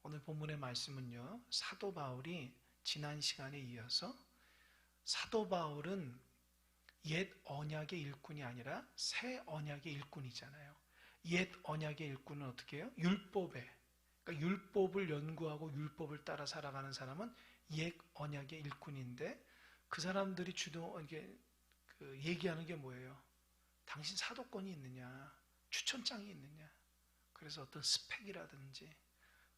오늘 본문의 말씀은요, 사도 바울이 지난 시간에 이어서 사도 바울은 옛 언약의 일꾼이 아니라 새 언약의 일꾼이잖아요. 옛 언약의 일꾼은 어떻게 해요? 그러니까 율법을 연구하고 율법을 따라 살아가는 사람은 옛 언약의 일꾼인데, 그 사람들이 이게 얘기하는 게 뭐예요? 당신 사도권이 있느냐? 추천장이 있느냐? 그래서 어떤 스펙이라든지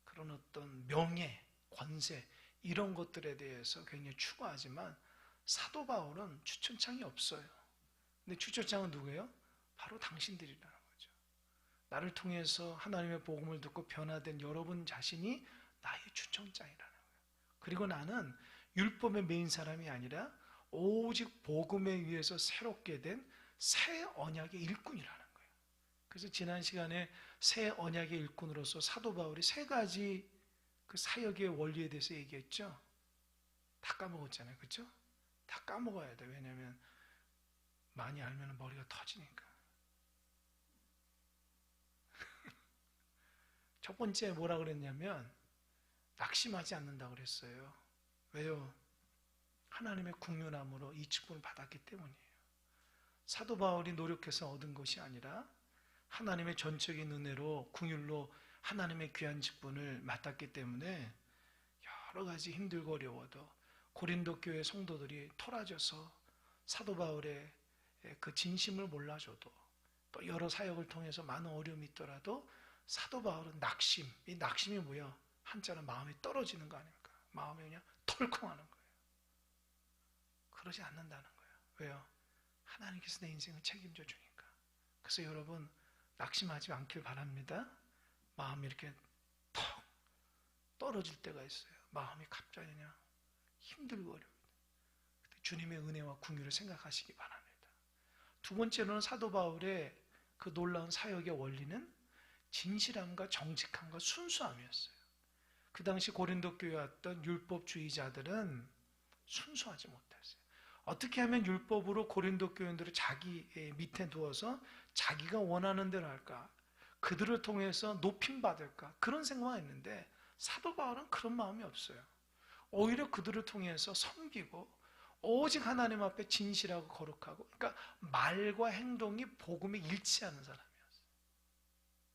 그런 어떤 명예, 권세 이런 것들에 대해서 굉장히 추구하지만 사도 바울은 추천장이 없어요. 근데 추천장은 누구예요? 바로 당신들이라는 거죠. 나를 통해서 하나님의 복음을 듣고 변화된 여러분 자신이 나의 추천장이라는 거예요. 그리고 나는 율법에 매인 사람이 아니라 오직 복음에 의해서 새롭게 된 새 언약의 일꾼이라는 거예요. 그래서 지난 시간에 새 언약의 일꾼으로서 사도 바울이 세 가지 그 사역의 원리에 대해서 얘기했죠. 다 까먹었잖아요. 그렇죠? 다 까먹어야 돼. 왜냐하면 많이 알면 머리가 터지니까. 첫 번째 뭐라 그랬냐면 낙심하지 않는다고 그랬어요. 왜요? 하나님의 국률함으로 이 직분을 받았기 때문이에요. 사도 바울이 노력해서 얻은 것이 아니라 하나님의 전적인 은혜로 국률로 하나님의 귀한 직분을 맡았기 때문에 여러 가지 힘들고 어려워도 고린도 교회 성도들이 토라져서 사도 바울의 그 진심을 몰라줘도 또 여러 사역을 통해서 많은 어려움이 있더라도 사도 바울은 낙심, 이 낙심이 뭐야? 한자는 마음이 떨어지는 거 아닙니까? 마음이 그냥 털컹하는 거예요. 그러지 않는다는 거예요. 왜요? 하나님께서 내 인생을 책임져 주니까. 그래서 여러분 낙심하지 않길 바랍니다. 마음이 이렇게 턱 떨어질 때가 있어요. 마음이 갑자기 그냥 힘들고 어려워요. 그때 주님의 은혜와 긍휼을 생각하시기 바랍니다. 두 번째로는 사도 바울의 그 놀라운 사역의 원리는 진실함과 정직함과 순수함이었어요. 그 당시 고린도 교회에 왔던 율법주의자들은 순수하지 못했어요. 어떻게 하면 율법으로 고린도 교인들을 자기 밑에 두어서 자기가 원하는 대로 할까? 그들을 통해서 높임받을까? 그런 생각만 했는데 사도 바울은 그런 마음이 없어요. 오히려 그들을 통해서 섬기고 오직 하나님 앞에 진실하고 거룩하고, 그러니까 말과 행동이 복음에 일치하는 사람이었어요.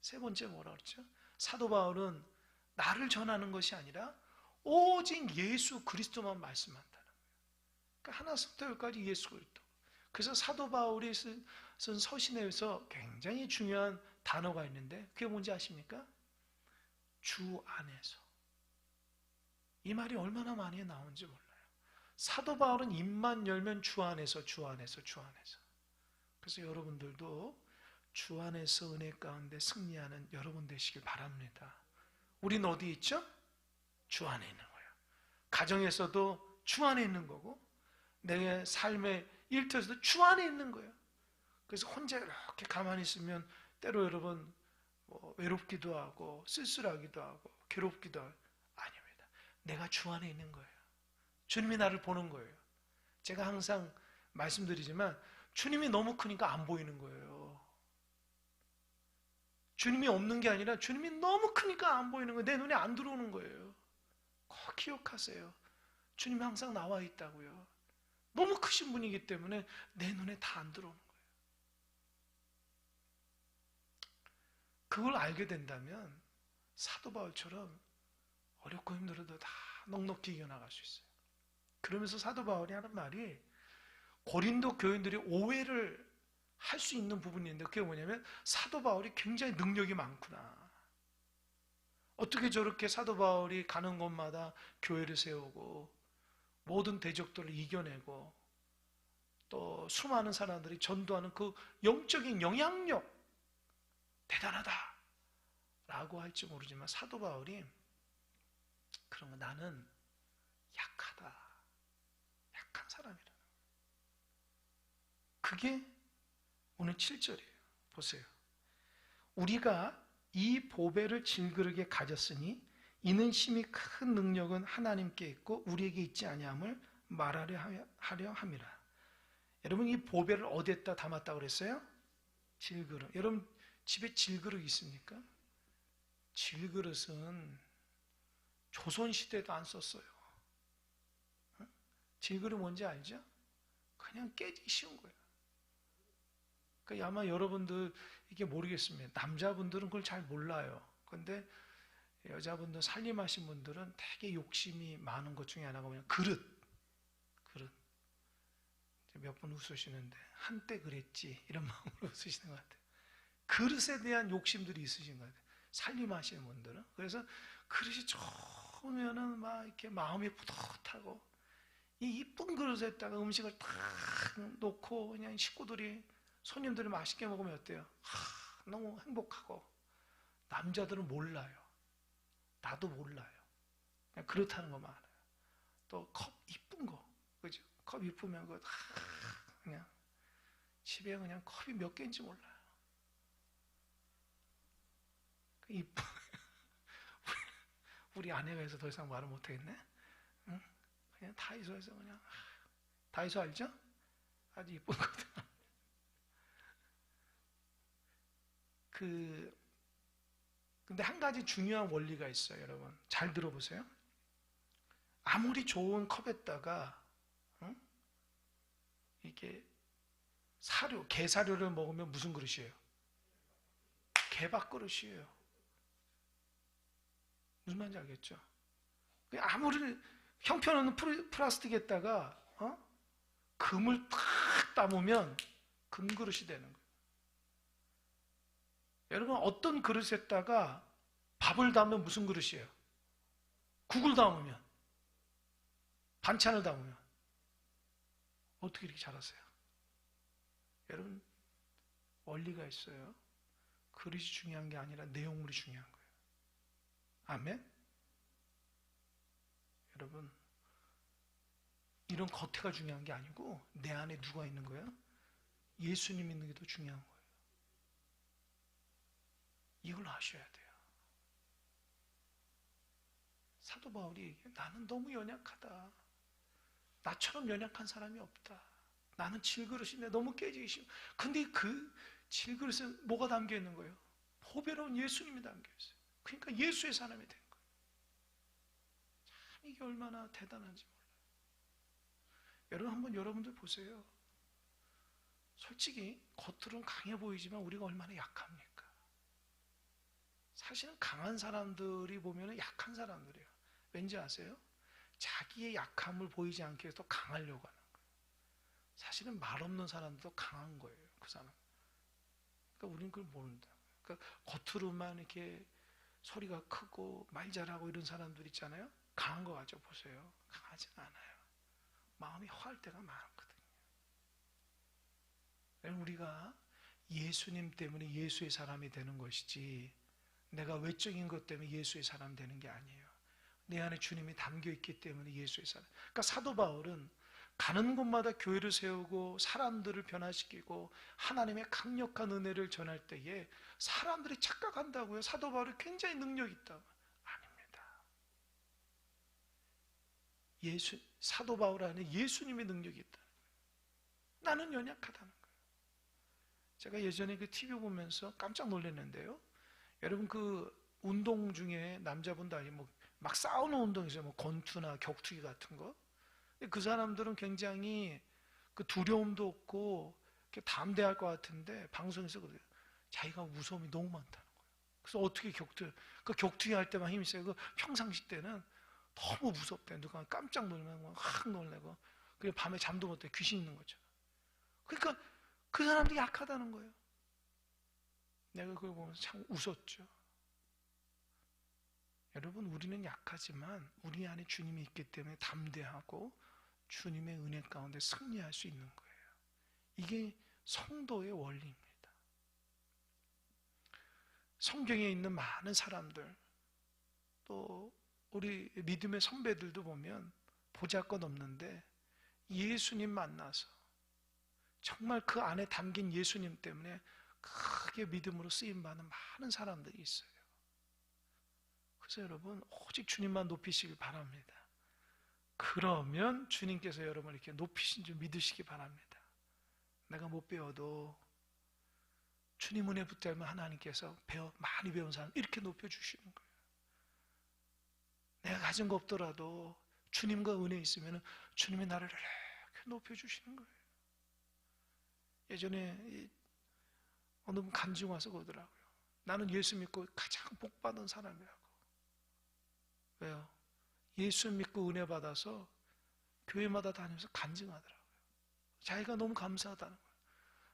세 번째 뭐라 그랬죠? 사도 바울은 나를 전하는 것이 아니라 오직 예수 그리스도만 말씀한다는 거예요. 그러니까 하나부터 열까지 예수 그리스도. 그래서 사도 바울이 쓴 서신에서 굉장히 중요한 단어가 있는데 그게 뭔지 아십니까? 주 안에서. 이 말이 얼마나 많이 나오는지 몰라요. 사도 바울은 입만 열면 주 안에서, 주 안에서, 주 안에서. 그래서 여러분들도 주 안에서 은혜 가운데 승리하는 여러분 되시길 바랍니다. 우린 어디 있죠? 주 안에 있는 거예요. 가정에서도 주 안에 있는 거고, 내 삶의 일터에서도 주 안에 있는 거예요. 그래서 혼자 이렇게 가만히 있으면 때로 여러분 외롭기도 하고 쓸쓸하기도 하고 괴롭기도 하고, 아닙니다. 내가 주 안에 있는 거예요. 주님이 나를 보는 거예요. 제가 항상 말씀드리지만 주님이 너무 크니까 안 보이는 거예요. 주님이 없는 게 아니라 주님이 너무 크니까 안 보이는 거예요. 내 눈에 안 들어오는 거예요. 꼭 기억하세요. 주님이 항상 나와 있다고요. 너무 크신 분이기 때문에 내 눈에 다 안 들어오는 거예요. 그걸 알게 된다면 사도 바울처럼 어렵고 힘들어도 다 넉넉히 이겨나갈 수 있어요. 그러면서 사도 바울이 하는 말이 고린도 교인들이 오해를 할 수 있는 부분이 있는데 그게 뭐냐면 사도 바울이 굉장히 능력이 많구나. 어떻게 저렇게 사도 바울이 가는 곳마다 교회를 세우고 모든 대적들을 이겨내고 또 수많은 사람들이 전도하는 그 영적인 영향력 대단하다 라고 할지 모르지만 사도 바울이 그러면 나는 약하다, 약한 사람이라. 그게 오늘 7절이에요. 보세요. 우리가 이 보배를 질그릇에 가졌으니 이는 심히 큰 능력은 하나님께 있고 우리에게 있지 아니함을 말하려 함이라. 여러분 이 보배를 어디에다 담았다고 그랬어요? 질그릇. 여러분 집에 질그릇 있습니까? 질그릇은 조선시대도 안 썼어요. 질그릇 뭔지 알죠? 그냥 깨지기 쉬운 거예요. 그러니까 아마 여러분들 이게 모르겠습니다. 남자분들은 그걸 잘 몰라요. 근데 여자분들 살림하신 분들은 되게 욕심이 많은 것 중에 하나가 뭐냐, 그릇. 몇 분 웃으시는데 한때 그랬지 이런 마음으로 웃으시는 것 같아요. 그릇에 대한 욕심들이 있으신 것 같아요. 살림하시는 분들은. 그래서 그릇이 좋으면은 막 이렇게 마음이 뿌듯하고, 이 이쁜 그릇에다가 음식을 탁 놓고 그냥 식구들이, 손님들이 맛있게 먹으면 어때요? 너무 행복하고. 남자들은 몰라요. 나도 몰라요. 그냥 그렇다는 것만 알아요. 또 컵 이쁜 거, 그죠? 컵 이쁘면 그거 그냥 집에 그냥 컵이 몇 개인지 몰라요. 이쁜 우리 아내가 해서 더 이상 말을 못하겠네. 응? 그냥 다이소에서 그냥, 다이소 알죠? 아주 이쁜 거들. 근데 한 가지 중요한 원리가 있어요, 여러분. 잘 들어보세요. 아무리 좋은 컵에다가 이게 사료, 게사료를 먹으면 무슨 그릇이에요? 개밥 그릇이에요. 무슨 말인지 알겠죠? 아무리 형편없는 플라스틱에다가 금을 탁 담으면 금그릇이 되는 거예요. 여러분, 어떤 그릇에다가 밥을 담으면 무슨 그릇이에요? 국을 담으면, 반찬을 담으면 어떻게 이렇게 잘하세요? 여러분, 원리가 있어요. 그릇이 중요한 게 아니라 내용물이 중요한 거예요. 아멘? 여러분, 이런 겉에가 중요한 게 아니고 내 안에 누가 있는 거예요? 예수님 있는 게 더 중요한 거예요. 이걸 아셔야 돼요. 사도 바울이 나는 너무 연약하다. 나처럼 연약한 사람이 없다. 나는 질그릇인데 너무 깨지기 싫어. 근데 그 질그릇에 뭐가 담겨 있는 거예요? 보배로운 예수님이 담겨 있어요. 그러니까 예수의 사람이 된 거예요. 참 이게 얼마나 대단한지 몰라요. 여러분, 한번 여러분들 보세요. 솔직히 겉으로는 강해 보이지만 우리가 얼마나 약합니까? 사실은 강한 사람들이 보면 약한 사람들이에요. 왠지 아세요? 자기의 약함을 보이지 않게 해서 더 강하려고 하는 거예요. 사실은 말 없는 사람도 강한 거예요. 그 사람. 그러니까 우리는 그걸 모른다. 그러니까 겉으로만 이렇게 소리가 크고 말 잘하고 이런 사람들 있잖아요. 강한 거 가지고 보세요. 강하진 않아요. 마음이 허할 때가 많거든요. 우리가 예수님 때문에 예수의 사람이 되는 것이지, 내가 외적인 것 때문에 예수의 사람 되는 게 아니에요. 내 안에 주님이 담겨 있기 때문에 예수의 사람. 그러니까 사도 바울은 가는 곳마다 교회를 세우고 사람들을 변화시키고 하나님의 강력한 은혜를 전할 때에 사람들이 착각한다고요. 사도 바울이 굉장히 능력이 있다고. 아닙니다. 사도 바울 안에 예수님의 능력이 있다. 나는 연약하다는 거예요. 제가 예전에 그 TV 보면서 깜짝 놀랐는데요. 여러분, 그 운동 중에 남자분도 아니고 막 싸우는 운동이 있어요. 뭐 권투나 격투기 같은 거. 그 사람들은 굉장히 그 두려움도 없고 담대할 것 같은데 방송에서 그래요. 자기가 무서움이 너무 많다는 거예요. 그래서 어떻게 격투기 할 때만 힘이 세고 평상시 때는 너무 무섭대. 누가 깜짝 놀면 확 놀래고, 그리고 밤에 잠도 못 자. 귀신 있는 거죠. 그러니까 그 사람들이 약하다는 거예요. 내가 그걸 보면서 참 웃었죠. 여러분, 우리는 약하지만 우리 안에 주님이 있기 때문에 담대하고 주님의 은혜 가운데 승리할 수 있는 거예요. 이게 성도의 원리입니다. 성경에 있는 많은 사람들, 또 우리 믿음의 선배들도 보면 보잘것없는데 예수님 만나서 정말 그 안에 담긴 예수님 때문에 크게 믿음으로 쓰임받는 많은 사람들이 있어요. 그래서 여러분, 오직 주님만 높이시길 바랍니다. 그러면 주님께서 여러분을 이렇게 높이신 줄 믿으시기 바랍니다. 내가 못 배워도 주님 은혜 붙들면 하나님께서 많이 배운 사람 이렇게 높여주시는 거예요. 내가 가진 거 없더라도 주님과 은혜 있으면 주님이 나를 이렇게 높여주시는 거예요. 예전에 어느 분 간증 와서 그러더라고요. 나는 예수 믿고 가장 복 받은 사람이라고. 왜요? 예수 믿고 은혜 받아서 교회마다 다니면서 간증하더라고요. 자기가 너무 감사하다는 거예요.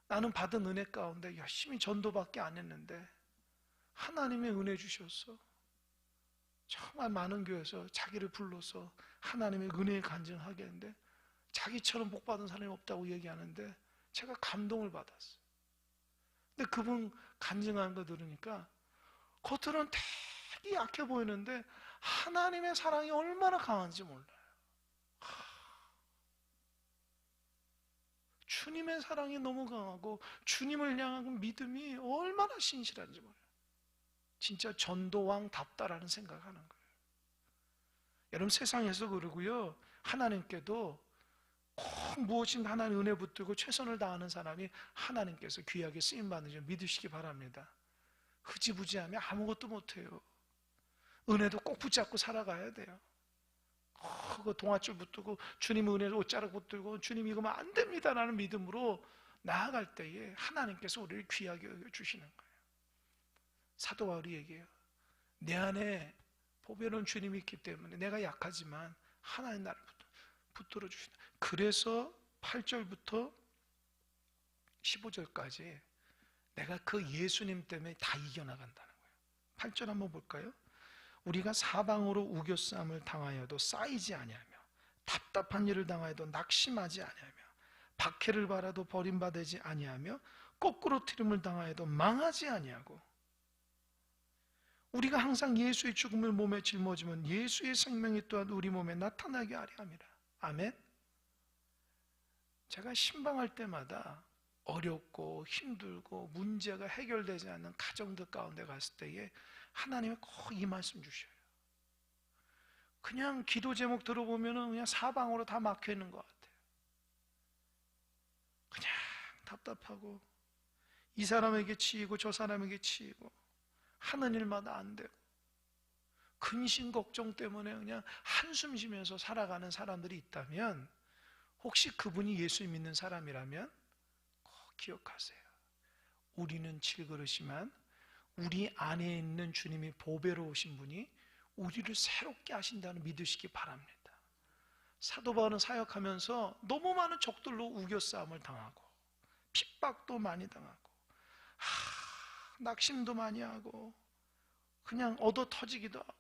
나는 받은 은혜 가운데 열심히 전도밖에 안 했는데 하나님의 은혜 주셨어. 정말 많은 교회에서 자기를 불러서 하나님의 은혜에 간증하게 했는데 자기처럼 복 받은 사람이 없다고 얘기하는데 제가 감동을 받았어요. 근데 그분 간증하는 거 들으니까 겉으로는 되게 약해 보이는데 하나님의 사랑이 얼마나 강한지 몰라요. 주님의 사랑이 너무 강하고 주님을 향한 믿음이 얼마나 신실한지 몰라요. 진짜 전도왕답다라는 생각을 하는 거예요. 여러분 세상에서 그러고요. 하나님께도 꼭 무엇인가 하나님 은혜 붙들고 최선을 다하는 사람이 하나님께서 귀하게 쓰임받는 줄 믿으시기 바랍니다. 흐지부지하면 아무것도 못해요. 은혜도 꼭 붙잡고 살아가야 돼요. 그 동아줄 붙들고 주님 은혜를 옷자락 붙들고 주님 이거면 안 됩니다 라는 믿음으로 나아갈 때에 하나님께서 우리를 귀하게 여겨주시는 거예요. 사도 바울이 얘기해요. 내 안에 보배로운 주님이 있기 때문에 내가 약하지만 하나님 나를 붙들어 주신다. 그래서 8절부터 15절까지 내가 그 예수님 때문에 다 이겨나간다는 거예요. 8절 한번 볼까요? 우리가 사방으로 우겨싸움을 당하여도 쌓이지 아니하며 답답한 일을 당하여도 낙심하지 아니하며 박해를 받아도 버림받지 아니하며 거꾸로 트림을 당하여도 망하지 아니하고 우리가 항상 예수의 죽음을 몸에 짊어지면 예수의 생명이 또한 우리 몸에 나타나게 하려 함이라. 아멘. 제가 신방할 때마다 어렵고 힘들고 문제가 해결되지 않는 가정들 가운데 갔을 때에 하나님이 꼭 이 말씀 주셔요. 그냥 기도 제목 들어보면 그냥 사방으로 다 막혀 있는 것 같아요. 그냥 답답하고 이 사람에게 치이고 저 사람에게 치이고 하는 일마다 안 되고 근심 걱정 때문에 그냥 한숨 쉬면서 살아가는 사람들이 있다면 혹시 그분이 예수 믿는 사람이라면 꼭 기억하세요. 우리는 질그릇이지만 우리 안에 있는 주님이 보배로우신 분이 우리를 새롭게 하신다는 믿으시기 바랍니다. 사도 바울은 사역하면서 너무 많은 적들로 우겨싸움을 당하고 핍박도 많이 당하고 낙심도 많이 하고 그냥 얻어 터지기도 하고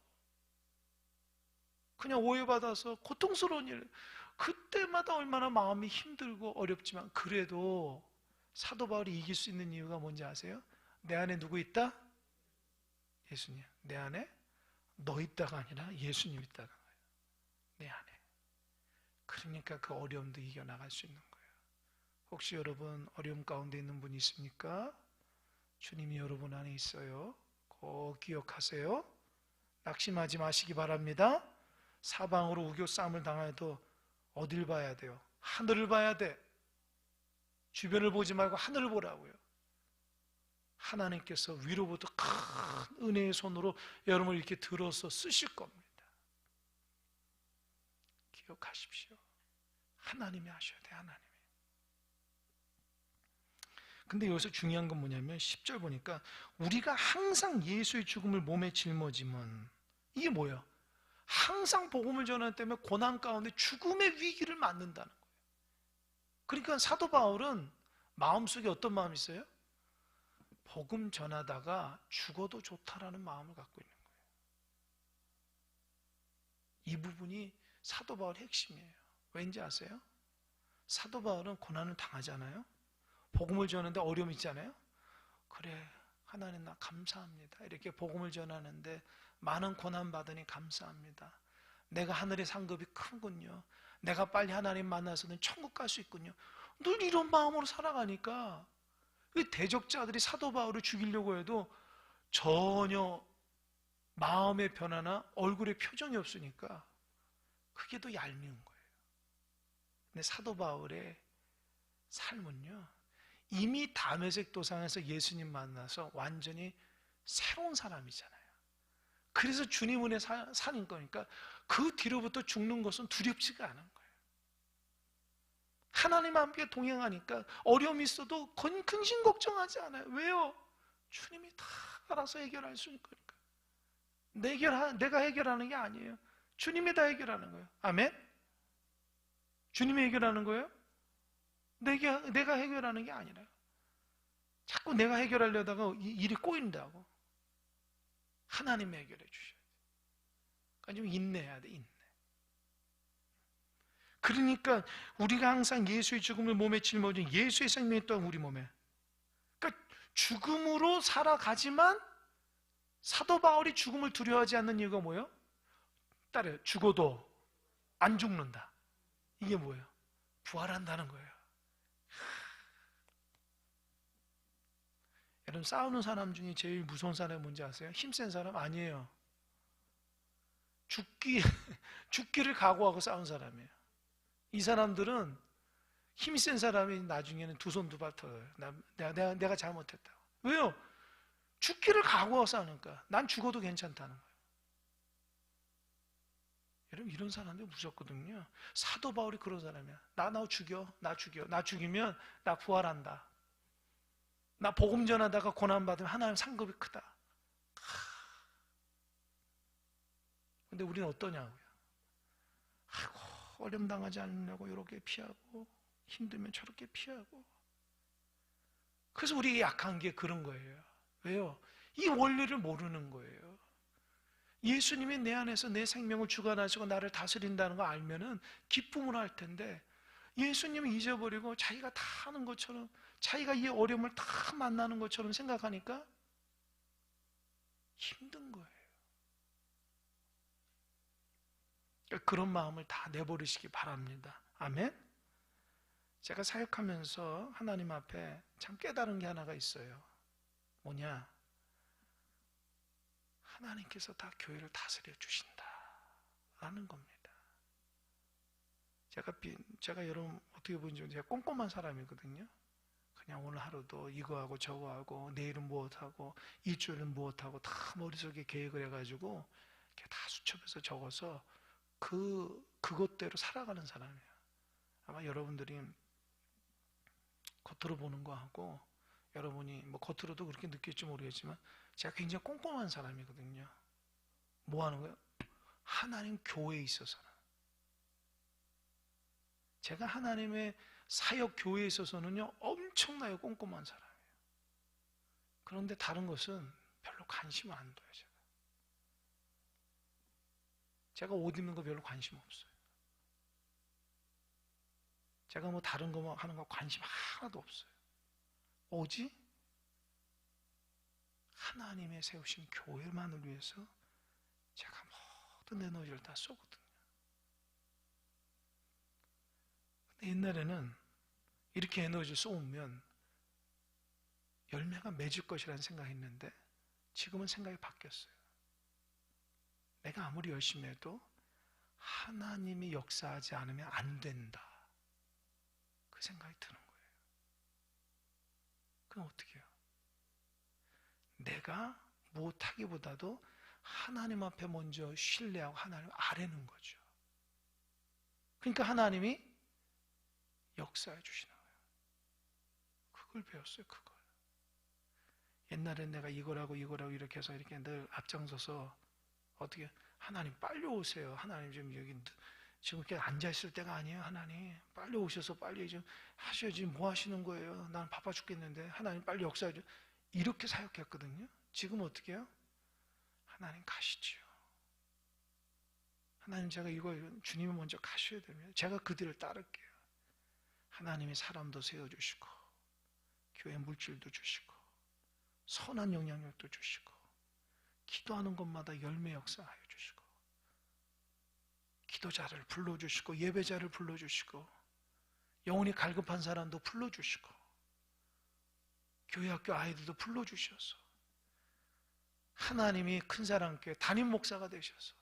그냥 오해받아서 고통스러운 일 그때마다 얼마나 마음이 힘들고 어렵지만 그래도 사도 바울이 이길 수 있는 이유가 뭔지 아세요? 내 안에 누구 있다? 예수님. 내 안에 너 있다가 아니라 예수님 있다가 거예요. 내 안에. 그러니까 그 어려움도 이겨나갈 수 있는 거예요. 혹시 여러분 어려움 가운데 있는 분 있습니까? 주님이 여러분 안에 있어요. 꼭 기억하세요. 낙심하지 마시기 바랍니다. 사방으로 우겨싸움을 당해도 어딜 봐야 돼요? 하늘을 봐야 돼. 주변을 보지 말고 하늘을 보라고요. 하나님께서 위로부터 큰 은혜의 손으로 여러분을 이렇게 들어서 쓰실 겁니다. 기억하십시오. 하나님이 하셔야 돼요. 하나님이. 근데 여기서 중요한 건 뭐냐면 10절 보니까 우리가 항상 예수의 죽음을 몸에 짊어지면 이게 뭐예요? 항상 복음을 전하기 때문에 고난 가운데 죽음의 위기를 맞는다는 거예요. 그러니까 사도 바울은 마음속에 어떤 마음이 있어요? 복음 전하다가 죽어도 좋다라는 마음을 갖고 있는 거예요. 이 부분이 사도 바울의 핵심이에요. 왠지 아세요? 사도 바울은 고난을 당하잖아요. 복음을 전하는데 어려움 있잖아요. 그래 하나님 나 감사합니다. 이렇게 복음을 전하는데 많은 고난 받으니 감사합니다. 내가 하늘의 상급이 크군요. 내가 빨리 하나님 만나서는 천국 갈 수 있군요. 늘 이런 마음으로 살아가니까 대적자들이 사도 바울을 죽이려고 해도 전혀 마음의 변화나 얼굴에 표정이 없으니까 그게 더 얄미운 거예요. 근데 사도 바울의 삶은요 이미 다메섹 도상에서 예수님 만나서 완전히 새로운 사람이잖아요. 그래서 주님 은혜 사는 거니까 그 뒤로부터 죽는 것은 두렵지가 않은 거예요. 하나님 함께 동행하니까 어려움이 있어도 근심 걱정하지 않아요. 왜요? 주님이 다 알아서 해결할 수 있는 거니까. 내가 해결하는 게 아니에요. 주님이 다 해결하는 거예요. 아멘? 주님이 해결하는 거예요? 내가 해결하는 게 아니라요. 자꾸 내가 해결하려다가 일이 꼬인다고. 하나님이 해결해 주셔야 돼요. 그러니까 좀 인내해야 돼, 인내. 그러니까 우리가 항상 예수의 죽음을 몸에 짊어진 예수의 생명이 또한 우리 몸에. 그러니까 죽음으로 살아가지만 사도 바울이 죽음을 두려워하지 않는 이유가 뭐예요? 따라요. 죽어도 안 죽는다. 이게 뭐예요? 부활한다는 거예요. 여러분, 싸우는 사람 중에 제일 무서운 사람이 뭔지 아세요? 힘센 사람 아니에요. 죽기를 각오하고 싸운 사람이에요. 이 사람들은 힘센 사람이 나중에는 두 손 두 발 터요. 내가 잘못했다고. 왜요? 죽기를 각오하고 싸우니까. 난 죽어도 괜찮다는 거예요. 여러분, 이런 사람들 무섭거든요. 사도 바울이 그런 사람이야. 나 죽여. 나 죽이면 나 부활한다. 나 복음 전하다가 고난받으면 하나님 상급이 크다. 근데 우리는 어떠냐고요? 아이고, 어려움 당하지 않으려고 이렇게 피하고, 힘들면 저렇게 피하고. 그래서 우리 약한 게 그런 거예요. 왜요? 이 원리를 모르는 거예요. 예수님이 내 안에서 내 생명을 주관하시고 나를 다스린다는 거 알면은 기쁨을 할 텐데, 예수님을 잊어버리고 자기가 다 하는 것처럼, 자기가 이 어려움을 다 만나는 것처럼 생각하니까 힘든 거예요. 그런 마음을 다 내버리시기 바랍니다. 아멘? 제가 사역하면서 하나님 앞에 참 깨달은 게 하나가 있어요. 뭐냐? 하나님께서 다 교회를 다스려 주신다 라는 겁니다. 제가 여러분 어떻게 보는지 제가 꼼꼼한 사람이거든요. 그냥 오늘 하루도 이거하고 저거하고 내일은 무엇하고 일주일은 무엇하고 다 머릿속에 계획을 해가지고 다 수첩해서 적어서 그것대로 살아가는 사람이에요. 아마 여러분들이 겉으로 보는 거하고 여러분이 뭐 겉으로도 그렇게 느낄지 모르겠지만 제가 굉장히 꼼꼼한 사람이거든요. 뭐 하는 거예요? 하나님 교회에 있어서는. 제가 하나님의 사역 교회에 있어서는요 엄청나게 꼼꼼한 사람이에요. 그런데 다른 것은 별로 관심을 안 둬요. 제가 옷 입는 거 별로 관심 없어요. 제가 뭐 다른 거 하는 거 관심 하나도 없어요. 오직 하나님의 세우신 교회만을 위해서 제가 모든 에너지를 다 쏘거든요. 근데 옛날에는 이렇게 에너지를 쏘면 열매가 맺을 것이라는 생각이 있는데 지금은 생각이 바뀌었어요. 내가 아무리 열심히 해도 하나님이 역사하지 않으면 안 된다. 그 생각이 드는 거예요. 그럼 어떻게 해요? 내가 못하기보다도 하나님 앞에 먼저 신뢰하고 하나님을 아뢰는 거죠. 그러니까 하나님이 역사해 주시는 거예요. 그걸 배웠어요. 그걸. 옛날엔 내가 이거라고 이렇게 해서 이렇게 늘 앞장서서 어떻게 하나님 빨리 오세요. 하나님 지금 여기 지금 이렇게 앉아 있을 때가 아니에요. 하나님 빨리 오셔서 빨리 좀 하셔야지. 뭐 하시는 거예요? 나는 바빠 죽겠는데 하나님 빨리 역사해 줘. 이렇게 사역했거든요. 지금 어떻게 해요? 하나님 가시지요. 하나님 제가 이거 주님이 먼저 가셔야 됩니다. 제가 그 뒤를 따를게요. 하나님이 사람도 세워주시고 교회 물질도 주시고 선한 영향력도 주시고 기도하는 것마다 열매 역사하여 주시고 기도자를 불러주시고 예배자를 불러주시고 영혼이 갈급한 사람도 불러주시고 교회 학교 아이들도 불러주셔서 하나님이 큰 사랑교회 담임 목사가 되셔서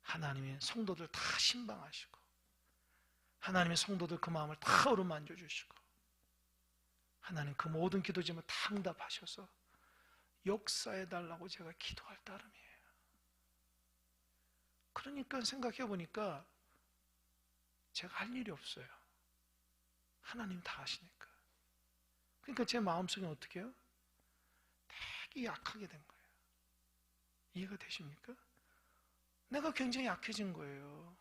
하나님의 성도들 다 신방하시고 하나님의 성도들 그 마음을 다 어루만져 주시고 하나님 그 모든 기도 제목 다 응답하셔서 역사해 달라고 제가 기도할 따름이에요. 그러니까 생각해 보니까 제가 할 일이 없어요. 하나님 다 하시니까. 그러니까 제 마음속에 어떻게 해요? 되게 약하게 된 거예요. 이해가 되십니까? 내가 굉장히 약해진 거예요.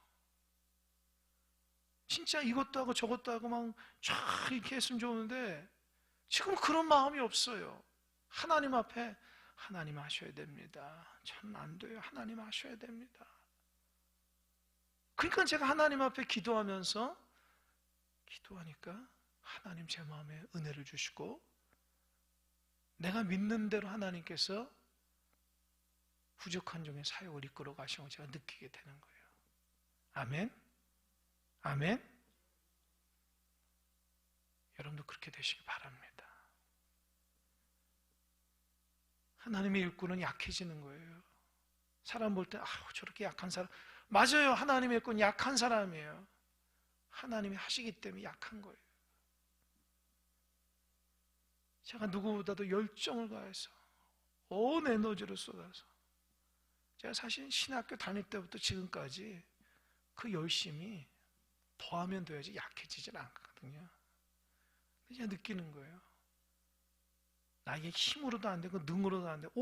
진짜 이것도 하고 저것도 하고 막 쫙 이렇게 했으면 좋은데 지금 그런 마음이 없어요. 하나님 앞에 하나님 하셔야 됩니다. 저는 안 돼요. 하나님 하셔야 됩니다. 그러니까 제가 하나님 앞에 기도하면서 기도하니까 하나님 제 마음에 은혜를 주시고 내가 믿는 대로 하나님께서 부족한 중에 사역을 이끌어 가시는 걸 제가 느끼게 되는 거예요. 아멘? 아멘? 여러분도 그렇게 되시기 바랍니다. 하나님의 일꾼은 약해지는 거예요. 사람 볼 때 저렇게 약한 사람 맞아요. 하나님의 일꾼은 약한 사람이에요. 하나님이 하시기 때문에 약한 거예요. 제가 누구보다도 열정을 가해서 온 에너지를 쏟아서 제가 사실 신학교 다닐 때부터 지금까지 그 열심이 더하면 더해야지 약해지질 않거든요. 제가 느끼는 거예요. 나에게 힘으로도 안 되고 능으로도 안 되고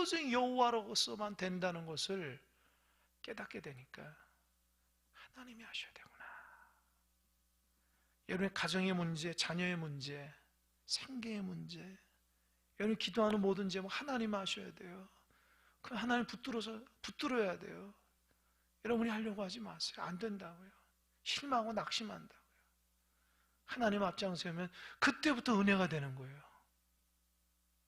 오직 여호와로서만 된다는 것을 깨닫게 되니까 하나님이 하셔야 되구나. 여러분의 가정의 문제, 자녀의 문제, 생계의 문제, 여러분 기도하는 모든 제목 하나님 하셔야 돼요. 그 하나님 붙들어야 돼요. 여러분이 하려고 하지 마세요. 안 된다고요. 실망하고 낙심한다고요. 하나님 앞장서면 그때부터 은혜가 되는 거예요.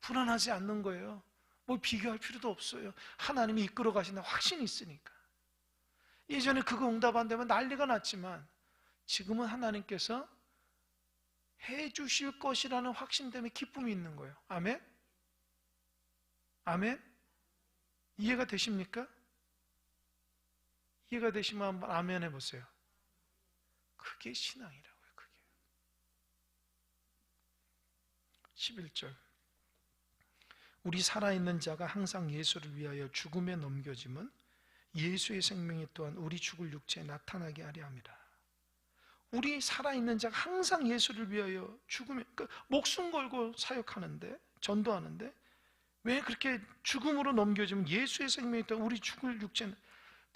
불안하지 않는 거예요. 뭐 비교할 필요도 없어요. 하나님이 이끌어 가신다 확신이 있으니까. 예전에 그거 응답 안 되면 난리가 났지만 지금은 하나님께서 해 주실 것이라는 확신 때문에 기쁨이 있는 거예요. 아멘? 아멘? 이해가 되십니까? 이해가 되시면 한번 아멘 해보세요. 그게 신앙이라고요. 그게 11절 우리 살아있는 자가 항상 예수를 위하여 죽음에 넘겨짐은 예수의 생명이 또한 우리 죽을 육체에 나타나게 하려 함이라. 우리 살아있는 자가 항상 예수를 위하여 죽음에 목숨 걸고 사역하는데 전도하는데 왜 그렇게 죽음으로 넘겨지면 예수의 생명이 또한 우리 죽을 육체는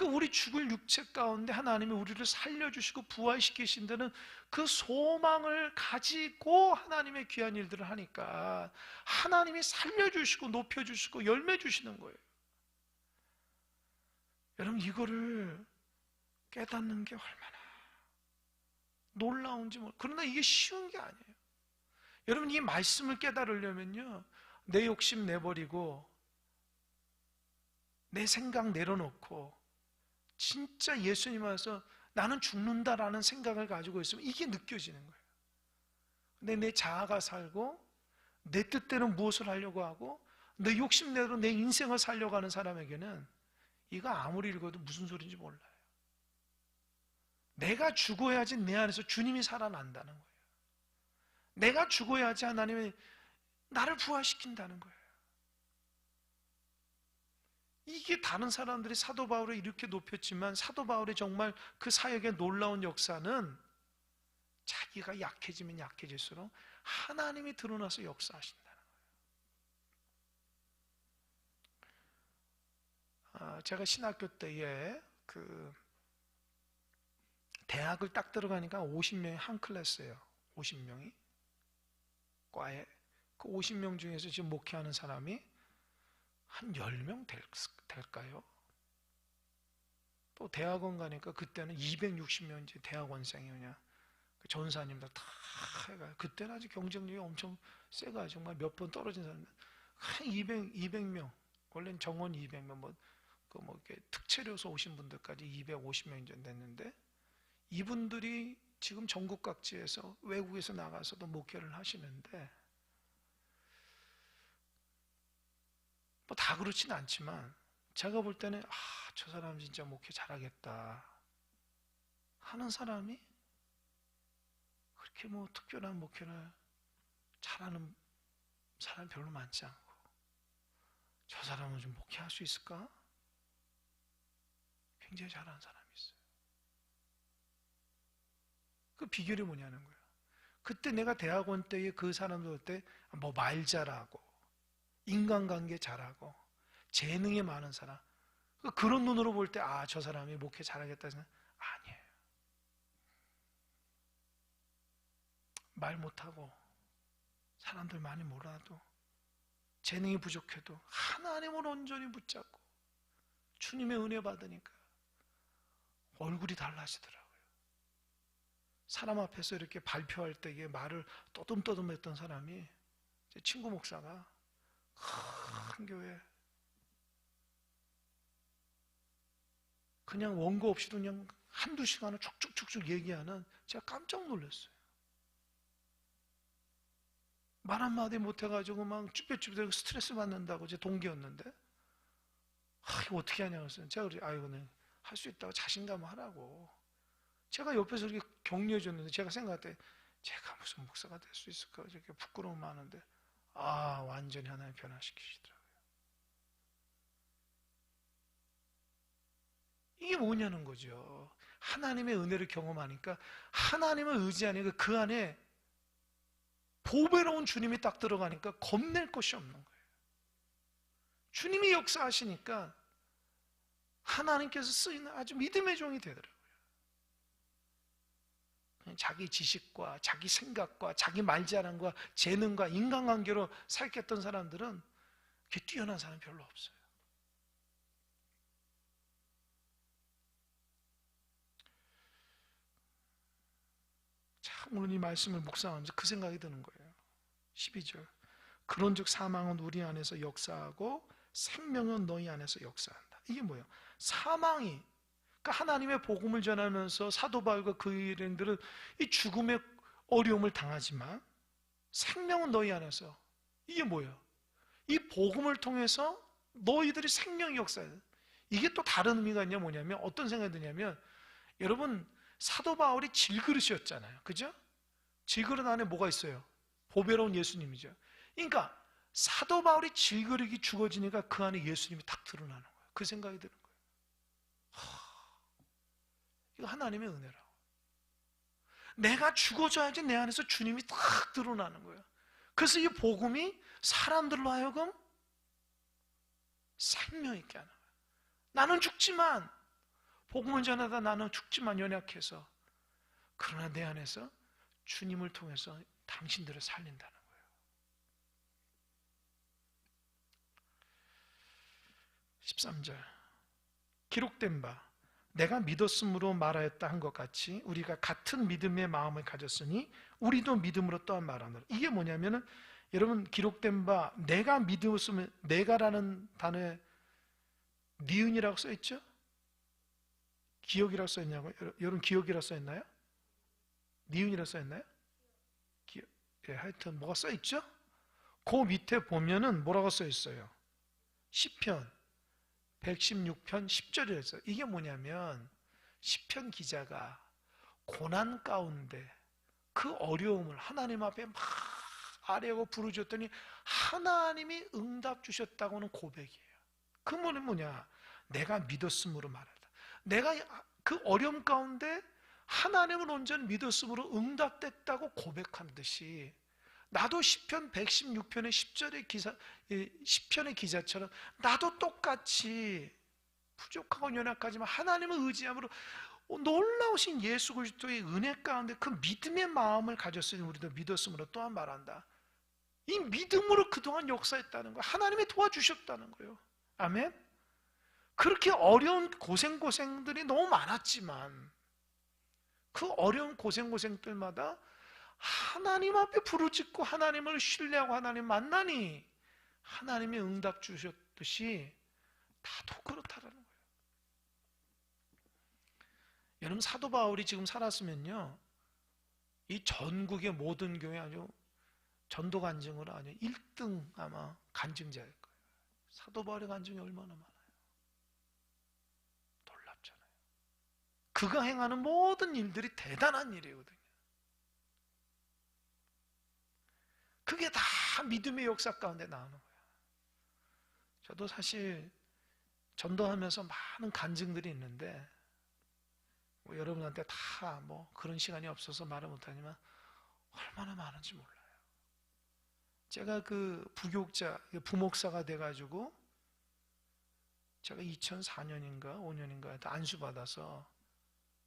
우리 죽을 육체 가운데 하나님이 우리를 살려주시고 부활시키신다는 그 소망을 가지고 하나님의 귀한 일들을 하니까 하나님이 살려주시고 높여주시고 열매 주시는 거예요. 여러분 이거를 깨닫는 게 얼마나 놀라운지 그러나 이게 쉬운 게 아니에요. 여러분 이 말씀을 깨달으려면요 내 욕심 내버리고 내 생각 내려놓고 진짜 예수님 와서 나는 죽는다라는 생각을 가지고 있으면 이게 느껴지는 거예요. 근데 내 자아가 살고 내 뜻대로 무엇을 하려고 하고 내 욕심대로 내 인생을 살려고 하는 사람에게는 이거 아무리 읽어도 무슨 소리인지 몰라요. 내가 죽어야지 내 안에서 주님이 살아난다는 거예요. 내가 죽어야지 하나님이 나를 부활시킨다는 거예요. 이게 다른 사람들이 사도 바울을 이렇게 높였지만 사도 바울의 정말 그 사역의 놀라운 역사는 자기가 약해지면 약해질수록 하나님이 드러나서 역사하신다는 거예요. 제가 신학교 때에 대학을 딱 들어가니까 50명이 한 클래스예요. 50명이 과에 그 50명 중에서 지금 목회하는 사람이 한 10명 될까요? 또 대학원 가니까 그때는 260명 이제 대학원생이냐 그 전사님들 다 해가 그때는 아주 경쟁력이 엄청 세가 정말 몇 번 떨어진 사람들 한 200명 원래는 정원 200명 이렇게 특채료서 오신 분들까지 250명 이제 됐는데 이분들이 지금 전국 각지에서 외국에서 나가서도 목회를 하시는데 뭐 다 그렇진 않지만 제가 볼 때는 저 사람 진짜 목회 잘하겠다 하는 사람이 그렇게 뭐 특별한 목회를 잘하는 사람이 별로 많지 않고 저 사람은 좀 목회할 수 있을까? 굉장히 잘하는 사람이 있어요. 그 비결이 뭐냐는 거예요. 그때 내가 대학원 때에 그 사람들 때 뭐 말 잘하고 인간관계 잘하고 재능이 많은 사람, 그런 눈으로 볼 때 아, 저 사람이 목회 잘하겠다 생각 아니에요. 말 못하고 사람들 많이 몰라도 재능이 부족해도 하나님을 온전히 붙잡고 주님의 은혜 받으니까 얼굴이 달라지더라고요. 사람 앞에서 이렇게 발표할 때 말을 떠듬떠듬했던 사람이 제 친구 목사가 큰 교회 그냥 원고 없이도 그냥 한두 시간을 쭉쭉쭉쭉 얘기하는, 제가 깜짝 놀랐어요. 말 한마디 못해가지고 막 쭈뼛쭈뼛 스트레스 받는다고 제 동기였는데, 이거 어떻게 하냐고 했어요. 제가 그래, 이거는 할 수 있다고 자신감 하라고. 제가 옆에서 이렇게 격려해 줬는데, 제가 생각할 때 제가 무슨 목사가 될 수 있을까 이렇게 부끄러움 많은데, 완전히 하나님 변화시키시더라고요. 이게 뭐냐는 거죠. 하나님의 은혜를 경험하니까 하나님을 의지하니까 그 안에 보배로운 주님이 딱 들어가니까 겁낼 것이 없는 거예요. 주님이 역사하시니까 하나님께서 쓰이는 아주 믿음의 종이 되더라고요. 자기 지식과 자기 생각과 자기 말자랑과 재능과 인간관계로 살겠던 사람들은 그렇게 뛰어난 사람이 별로 없어요. 참 오늘 이 말씀을 묵상하면서 그 생각이 드는 거예요. 12절, 그런즉 사망은 우리 안에서 역사하고 생명은 너희 안에서 역사한다. 이게 뭐예요? 사망이, 그러니까 하나님의 복음을 전하면서 사도 바울과 그 일행들은 이 죽음의 어려움을 당하지만 생명은 너희 안에서, 이게 뭐예요? 이 복음을 통해서 너희들이 생명이 역사해요. 이게 또 다른 의미가 있냐, 뭐냐면 어떤 생각이 드냐면, 여러분 사도 바울이 질그릇이었잖아요. 그죠? 질그릇 안에 뭐가 있어요? 보배로운 예수님이죠. 그러니까 사도 바울이 질그릇이 죽어지니까 그 안에 예수님이 탁 드러나는 거예요. 그 생각이 드는 거예요. 이거 하나님의 은혜라고. 내가 죽어져야지 내 안에서 주님이 탁 드러나는 거예요. 그래서 이 복음이 사람들로 하여금 생명 있게 하는 거예요. 나는 죽지만, 복음을 전하다 나는 죽지만 연약해서, 그러나 내 안에서 주님을 통해서 당신들을 살린다는 거예요. 13절, 기록된 바 내가 믿었으므로 말하였다 한 것 같이 우리가 같은 믿음의 마음을 가졌으니 우리도 믿음으로 또한 말하노라. 이게 뭐냐면은, 여러분 기록된 바 내가 믿었으면, 내가라는 단어에 니은이라고 써있죠? 기억이라고 써있냐고요? 여러분 기억이라고 써있나요? 니은이라고 써있나요? 하여튼 뭐가 써있죠? 그 밑에 보면은 뭐라고 써있어요? 시편 116편 10절에 있어요. 이게 뭐냐면, 시편 기자가 고난 가운데 그 어려움을 하나님 앞에 막 아뢰고 부르짖었더니 하나님이 응답 주셨다고는 고백이에요. 그 말은 뭐냐? 내가 믿었으므로 말하다. 내가 그 어려움 가운데 하나님을 온전히 믿었으므로 응답됐다고 고백하는 듯이, 나도 시편 116편의 10절의 시편의 기자처럼 나도 똑같이 부족하고 연약하지만 하나님을 의지함으로 놀라우신 예수 그리스도의 은혜 가운데 그 믿음의 마음을 가졌으니 우리도 믿었으므로 또한 말한다. 이 믿음으로 그동안 역사했다는 거예요. 하나님이 도와주셨다는 거예요. 아멘. 그렇게 어려운 고생들이 너무 많았지만 그 어려운 고생들마다 하나님 앞에 부르짖고 하나님을 신뢰하고 하나님 만나니 하나님이 응답 주셨듯이 나도 그렇다라는 거예요. 여러분 사도 바울이 지금 살았으면요, 이 전국의 모든 교회 아주 전도 간증으로 아주 1등 아마 간증자일 거예요. 사도 바울의 간증이 얼마나 많아요. 놀랍잖아요. 그가 행하는 모든 일들이 대단한 일이거든요. 그게 다 믿음의 역사 가운데 나오는 거예요. 저도 사실 전도하면서 많은 간증들이 있는데 뭐 여러분한테 다 뭐 그런 시간이 없어서 말을 못하지만 얼마나 많은지 몰라요. 제가 그 부교육자, 부목사가 돼가지고 제가 2004년인가 5년인가 안수받아서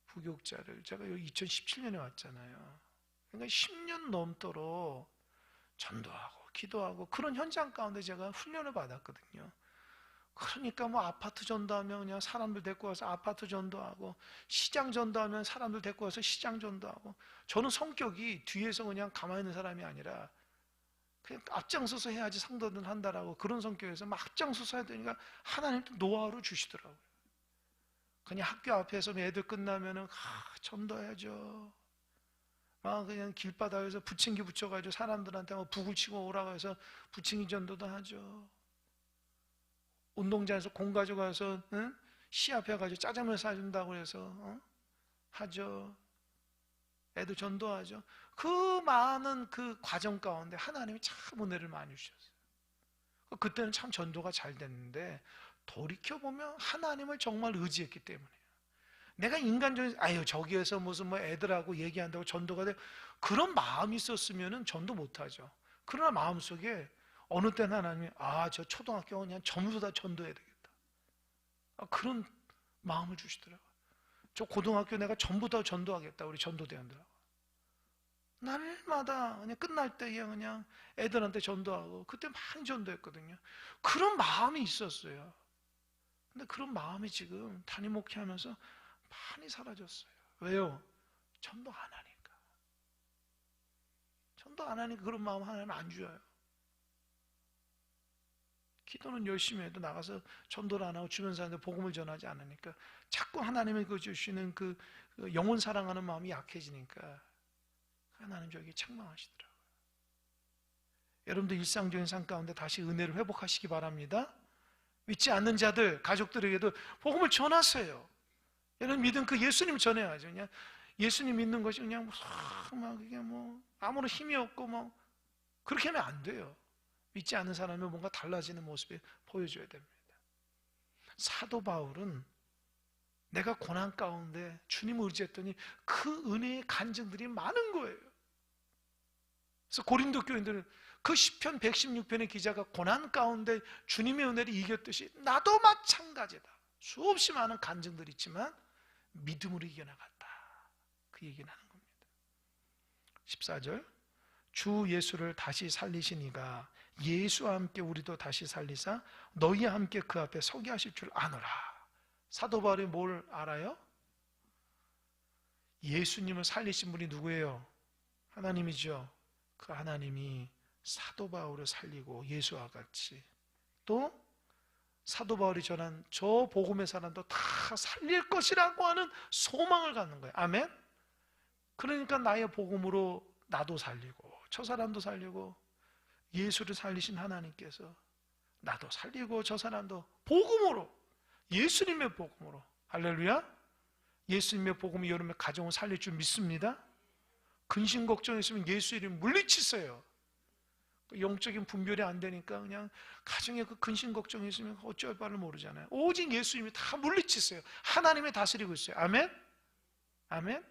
부교육자를 제가 2017년에 왔잖아요. 그러니까 10년 넘도록 전도하고 기도하고 그런 현장 가운데 제가 훈련을 받았거든요. 그러니까 뭐 아파트 전도하면 그냥 사람들 데리고 와서 아파트 전도하고, 시장 전도하면 사람들 데리고 와서 시장 전도하고, 저는 성격이 뒤에서 그냥 가만히 있는 사람이 아니라 그냥 앞장서서 해야지 상도는 한다라고 그런 성격에서 막 앞장서서 해야 되니까 하나님도 노하우를 주시더라고요. 그냥 학교 앞에서 애들 끝나면은 전도해야죠. 막 그냥 길바닥에서 부침기 붙여가지고 사람들한테 뭐 북을 치고 오라고 해서 부침기 전도도 하죠. 운동장에서 공 가져가서 시 앞에 가지고 짜장면 사준다고 해서 하죠. 애들 전도하죠. 그 많은 그 과정 가운데 하나님이 참 은혜를 많이 주셨어요. 그때는 참 전도가 잘 됐는데 돌이켜보면 하나님을 정말 의지했기 때문이에요. 내가 인간적인 저기에서 무슨 뭐 애들하고 얘기한다고 전도가 돼, 그런 마음이 있었으면 전도 못하죠. 그러나 마음속에 어느 때는 하나님이 저 초등학교 그냥 전부 다 전도해야 되겠다, 그런 마음을 주시더라고요. 저 고등학교 내가 전부 다 전도하겠다, 우리 전도대원들하고. 날마다 그냥 끝날 때에 그냥 애들한테 전도하고, 그때 많이 전도했거든요. 그런 마음이 있었어요. 근데 그런 마음이 지금 담임 목회하면서 많이 사라졌어요. 왜요? 전도 안 하니까. 전도 안 하니까 그런 마음 하나님 안 줘요. 기도는 열심히 해도 나가서 전도를 안 하고 주변 사람들 복음을 전하지 않으니까 자꾸 하나님이 그 주시는 그 영혼 사랑하는 마음이 약해지니까 하나님 저에게 책망하시더라고요. 여러분도 일상적인 삶 가운데 다시 은혜를 회복하시기 바랍니다. 믿지 않는 자들, 가족들에게도 복음을 전하세요. 여러분 믿음 그 예수님 전해야죠. 그냥 예수님 믿는 것이 그냥 막 이게 뭐 아무런 힘이 없고 뭐 그렇게 하면 안 돼요. 믿지 않는 사람이 뭔가 달라지는 모습을 보여줘야 됩니다. 사도 바울은 내가 고난 가운데 주님을 의지했더니 그 은혜의 간증들이 많은 거예요. 그래서 고린도 교인들은 그 시편 116편의 기자가 고난 가운데 주님의 은혜를 이겼듯이 나도 마찬가지다, 수없이 많은 간증들이 있지만 믿음으로 이겨나갔다, 그 얘기는 하는 겁니다. 14절, 주 예수를 다시 살리신 이가 예수와 함께 우리도 다시 살리사 너희와 함께 그 앞에 서게 하실 줄 아노라. 사도 바울이 뭘 알아요? 예수님을 살리신 분이 누구예요? 하나님이죠. 그 하나님이 사도 바울을 살리고 예수와 같이 또 사도 바울이 전한 저 복음의 사람도 다 살릴 것이라고 하는 소망을 갖는 거예요. 아멘? 그러니까 나의 복음으로 나도 살리고 저 사람도 살리고, 예수를 살리신 하나님께서 나도 살리고 저 사람도 복음으로, 예수님의 복음으로, 할렐루야, 예수님의 복음이 여러분의 가정을 살릴 줄 믿습니다. 근심 걱정했으면 예수 이름 물리치세요. 영적인 분별이 안 되니까 그냥 가정에 그 근심 걱정이 있으면 어쩔 바를 모르잖아요. 오직 예수님이 다 물리치세요. 하나님이 다스리고 있어요. 아멘? 아멘?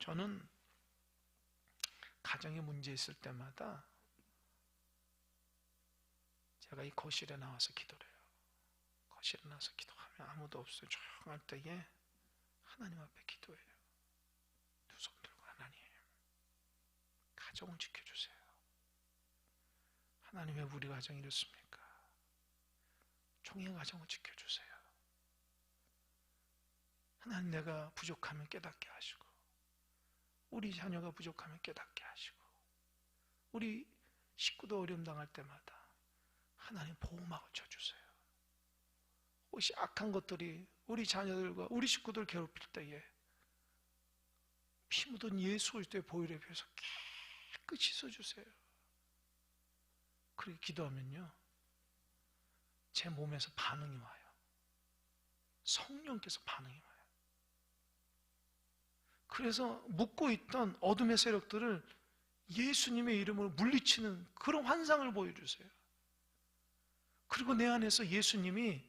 저는 가정에 문제 있을 때마다 제가 이 거실에 나와서 기도를 해요. 거실에 나와서 기도하면 아무도 없어요. 조용할 때에 하나님 앞에 기도해요. 두 손 들고, 하나님 가정을 지켜주세요. 하나님 왜 우리 가정이 이렇습니까? 종의 가정을 지켜주세요. 하나님 내가 부족하면 깨닫게 하시고, 우리 자녀가 부족하면 깨닫게 하시고, 우리 식구도 어려움 당할 때마다 하나님 보호막을 쳐주세요. 혹시 악한 것들이 우리 자녀들과 우리 식구들 괴롭힐 때에 피 묻은 예수 그리스도의 보혈에 비해서 깨끗이 써주세요. 그렇게 기도하면요, 제 몸에서 반응이 와요. 성령께서 반응이 와요. 그래서 묻고 있던 어둠의 세력들을 예수님의 이름으로 물리치는 그런 환상을 보여주세요. 그리고 내 안에서 예수님이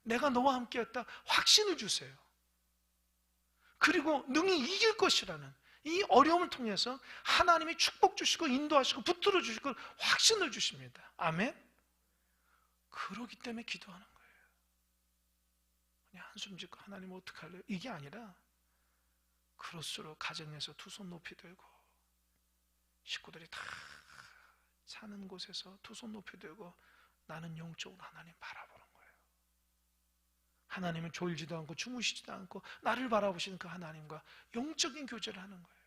내가 너와 함께했다. 확신을 주세요. 그리고 능히 이길 것이라는 이 어려움을 통해서 하나님이 축복 주시고 인도하시고 붙들어 주시고 확신을 주십니다. 아멘. 그러기 때문에 기도하는 거예요. 그냥 한숨 짓고 하나님 어떡할래요? 이게 아니라 그럴수록 가정에서 두 손 높이 들고 식구들이 다 사는 곳에서 두 손 높이 들고 나는 영적으로 하나님 바라보는 거예요. 하나님은 졸지도 않고 주무시지도 않고 나를 바라보시는 그 하나님과 영적인 교제를 하는 거예요.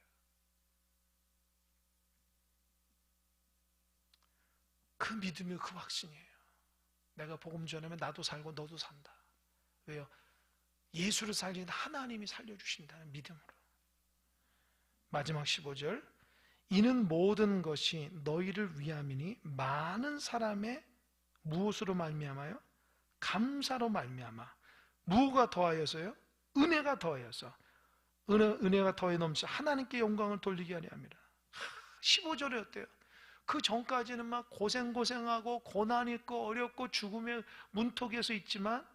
그 믿음이 그 확신이에요. 내가 복음 전하면 나도 살고 너도 산다. 왜요? 예수를 살리는 하나님이 살려주신다는 믿음으로. 마지막 15절, 이는 모든 것이 너희를 위함이니 많은 사람의 무엇으로 말미암아요? 감사로 말미암아. 무가 더하여서요? 은혜가 더하여서. 은혜가 더해 넘쳐 하나님께 영광을 돌리게 하려 함이라. 15절에 어때요? 그 전까지는 막 고생하고 고난 있고 어렵고 죽음의 문턱에서 있지만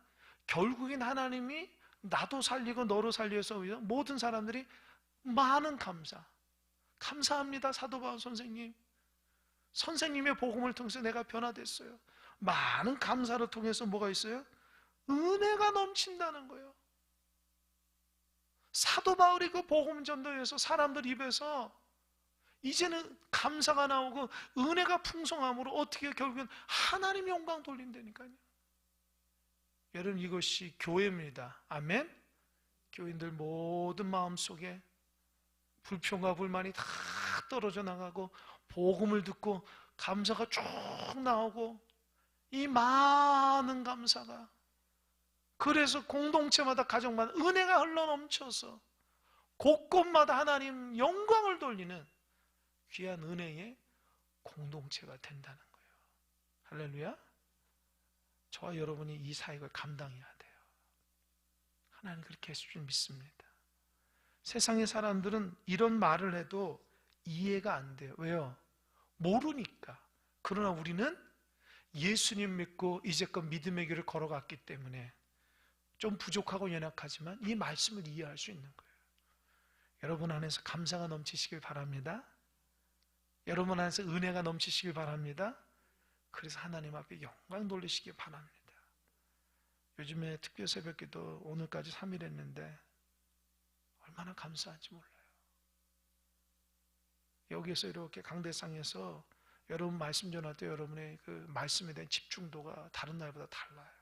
결국엔 하나님이 나도 살리고 너로 살려서 모든 사람들이 많은 감사합니다. 사도 바울 선생님. 선생님의 복음을 통해서 내가 변화됐어요. 많은 감사를 통해서 뭐가 있어요? 은혜가 넘친다는 거예요. 사도 바울이 그 복음 전도에서 사람들 입에서 이제는 감사가 나오고 은혜가 풍성함으로 어떻게 결국엔 하나님 영광 돌린다니까요. 여러분, 이것이 교회입니다. 아멘. 교인들 모든 마음속에 불평과 불만이 다 떨어져 나가고 복음을 듣고 감사가 쭉 나오고 이 많은 감사가, 그래서 공동체마다 가정마다 은혜가 흘러넘쳐서 곳곳마다 하나님 영광을 돌리는 귀한 은혜의 공동체가 된다는 거예요. 할렐루야. 저와 여러분이 이 사역을 감당해야 돼요. 하나님 그렇게 해줄 줄 믿습니다. 세상의 사람들은 이런 말을 해도 이해가 안 돼요. 왜요? 모르니까. 그러나 우리는 예수님 믿고 이제껏 믿음의 길을 걸어갔기 때문에 좀 부족하고 연약하지만 이 말씀을 이해할 수 있는 거예요. 여러분 안에서 감사가 넘치시길 바랍니다. 여러분 안에서 은혜가 넘치시길 바랍니다. 그래서 하나님 앞에 영광 돌리시길 바랍니다. 요즘에 특별 새벽기도 오늘까지 3일 했는데 얼마나 감사한지 몰라요. 여기에서 이렇게 강대상에서 여러분 말씀 전할 때 여러분의 그 말씀에 대한 집중도가 다른 날보다 달라요.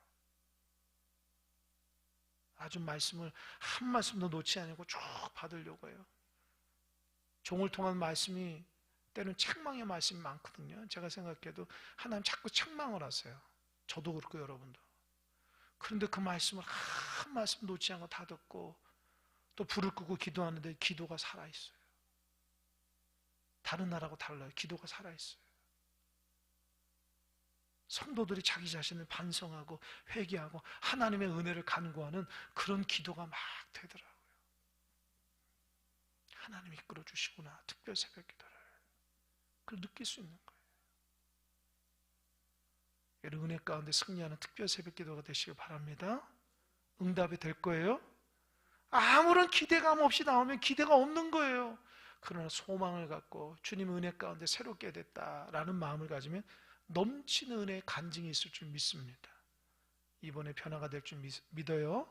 아주 말씀을 한 말씀도 놓지 않고 쭉 받으려고 해요. 종을 통한 말씀이 때는 책망의 말씀이 많거든요. 제가 생각해도 하나님 자꾸 책망을 하세요. 저도 그렇고 여러분도. 그런데 그 말씀을 한 말씀 놓지 않고 다 듣고 또 불을 끄고 기도하는데 기도가 살아있어요. 다른 나라하고 달라요. 기도가 살아있어요. 성도들이 자기 자신을 반성하고 회개하고 하나님의 은혜를 간구하는 그런 기도가 막 되더라고요. 하나님이 이끌어 주시구나. 특별 새벽 기도를. 그걸 느낄 수 있는 거예요. 여러분 은혜 가운데 승리하는 특별 새벽 기도가 되시길 바랍니다. 응답이 될 거예요. 아무런 기대감 없이 나오면 기대가 없는 거예요. 그러나 소망을 갖고 주님 은혜 가운데 새롭게 됐다라는 마음을 가지면 넘치는 은혜의 간증이 있을 줄 믿습니다. 이번에 변화가 될 줄 믿어요.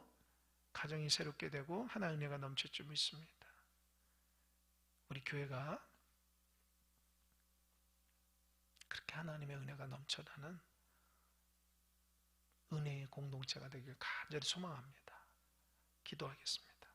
가정이 새롭게 되고 하나님의 은혜가 넘칠 줄 믿습니다. 우리 교회가 그렇게 하나님의 은혜가 넘쳐나는 은혜의 공동체가 되길 간절히 소망합니다. 기도하겠습니다.